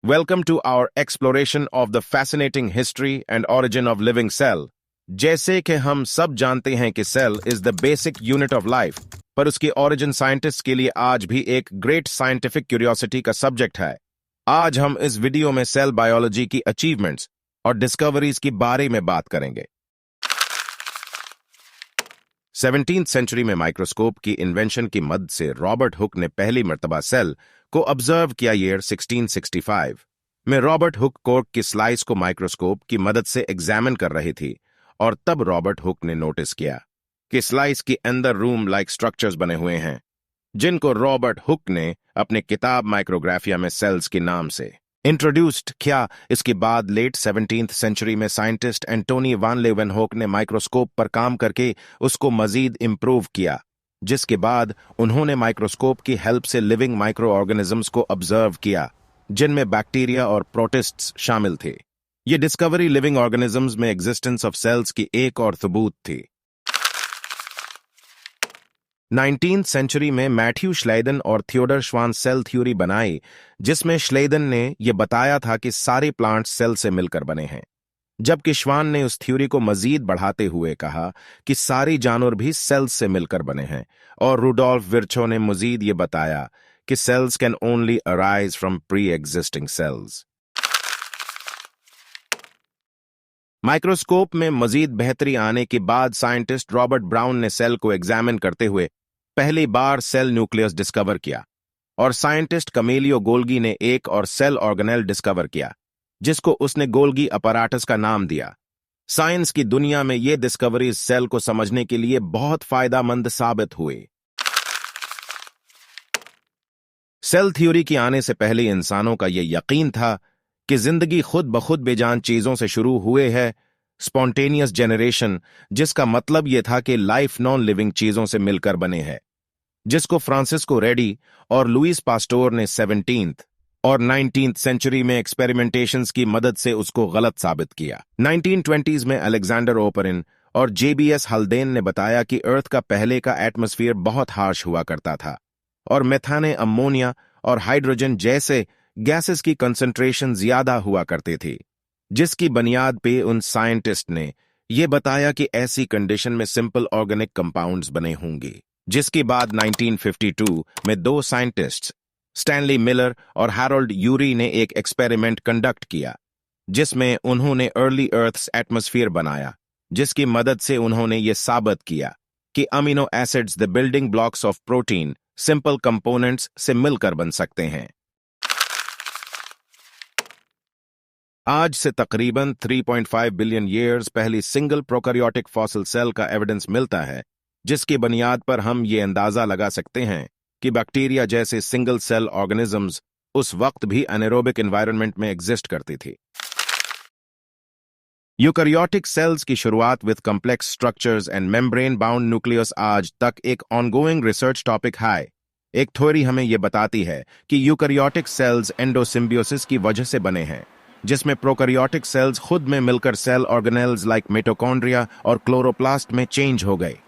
Welcome to our exploration of the fascinating history and origin of living cell. जैसे कि हम सब जानते हैं कि cell is the basic unit of life, पर उसकी ओरिजिन साइंटिस्ट के लिए आज भी एक ग्रेट साइंटिफिक क्यूरियोसिटी का सब्जेक्ट है। आज हम इस वीडियो में सेल बायोलॉजी की अचीवमेंट्स और डिस्कवरीज के बारे में बात करेंगे। 17वीं सेंचुरी में माइक्रोस्कोप की इन्वेंशन की मदद से रॉबर्ट हुक ने पहली मर्तबा सेल को ऑब्जर्व किया। ईयर 1665 में रॉबर्ट हुक कॉर्क की स्लाइस को माइक्रोस्कोप की मदद से एग्जामिन कर रही थी और तब रॉबर्ट हुक ने नोटिस किया कि स्लाइस के अंदर रूम लाइक स्ट्रक्चर्स बने हुए हैं, जिनको रॉबर्ट हुक ने अपनी किताब माइक्रोग्राफिया में सेल्स के नाम से इंट्रोड्यूस्ड किया। इसके बाद लेट 17वीं सेंचुरी में साइंटिस्ट एंटोनी वान लेeuwenhoek ने माइक्रोस्कोप पर काम करके उसको मजीद इंप्रूव किया, जिसके बाद उन्होंने माइक्रोस्कोप की हेल्प से लिविंग माइक्रो ऑर्गेनिजम्स को ऑब्जर्व किया, जिनमें बैक्टीरिया और प्रोटिस्ट्स शामिल थे। ये डिस्कवरी लिविंग ऑर्गेनिजम्स में एग्जिस्टेंस ऑफ सेल्स की एक और सबूत थी। 19वीं सेंचुरी में मैथ्यू श्लेडेन और थियोडर श्वान सेल थ्योरी बनाई, जिसमें श्लेडेन ने यह बताया था कि सारे प्लांट्स सेल से मिलकर बने हैं, जबकि श्वान ने उस थ्योरी को मजीद बढ़ाते हुए कहा कि सारे जानवर भी सेल्स से मिलकर बने हैं। और रुडोल्फ विर्चो ने मजीद ये बताया कि cells can only arise from pre existing cells. Microscope में मजीद बेहतरी आने के बाद साइंटिस्ट रॉबर्ट ब्राउन ने सेल को एग्जामिन करते हुए पहली बार सेल न्यूक्लियस डिस्कवर किया, और साइंटिस्ट कमेलियो गोल्गी ने एक और सेल ऑर्गेनेल डिस्कवर किया, जिसको उसने गोल्गी अपराटस का नाम दिया। साइंस की दुनिया में ये डिस्कवरीज सेल को समझने के लिए बहुत फायदेमंद साबित हुई। सेल थ्योरी के आने से पहले इंसानों का यह यकीन था कि जिंदगी खुद ब खुद बेजान चीजों से शुरू हुए है, स्पॉन्टेनियस जेनरेशन, जिसका मतलब यह था कि लाइफ नॉन लिविंग चीजों से मिलकर बने हैं, जिसको फ्रांसिस्को रेडी और लुइस पास्टोर ने 17वीं और 19वीं सेंचुरी में एक्सपेरिमेंटेशंस की मदद से उसको गलत साबित किया। 1920s में अलेक्जेंडर ओपरिन और जेबीएस हल्देन ने बताया कि अर्थ का पहले का एटमॉस्फेयर बहुत हार्श हुआ करता था और मेथाने, अमोनिया और हाइड्रोजन जैसे गैसेस की कंसंट्रेशन ज्यादा हुआ करती थी, जिसकी बुनियाद पे उन साइंटिस्ट ने यह बताया कि ऐसी कंडीशन में सिंपल ऑर्गेनिक कंपाउंड्स बने होंगे। जिसके बाद 1952 में दो साइंटिस्ट्स स्टैनली मिलर और हैरोल्ड यूरी ने एक एक्सपेरिमेंट कंडक्ट किया, जिसमें उन्होंने अर्ली अर्थ्स एटमॉस्फेयर बनाया, जिसकी मदद से उन्होंने ये साबित किया कि amino acids, the building blocks of protein, simple components से मिलकर बन सकते हैं। आज से तकरीबन 3.5 बिलियन ईयर्स पहली सिंगल प्रोकैरियोटिक फॉसिल सेल का एविडेंस मिलता है, जिसकी बुनियाद पर हम ये अंदाजा लगा सकते हैं कि बैक्टीरिया जैसे सिंगल सेल ऑर्गेनिजम्स उस वक्त भी एनारोबिक एनवायरनमेंट में एग्जिस्ट करती थी। यूकैरियोटिक सेल्स की शुरुआत with complex structures and membrane bound nucleus आज तक एक ऑनगोइंग रिसर्च टॉपिक है। एक थ्योरी हमें यह बताती है कि यूकैरियोटिक सेल्स एंडोसिम्बियोसिस की वजह से बने हैं, जिसमें प्रोकैरियोटिक सेल्स खुद में मिलकर सेल ऑर्गेनेल्स लाइक मिटोकॉन्ड्रिया और क्लोरोप्लास्ट में चेंज हो गए।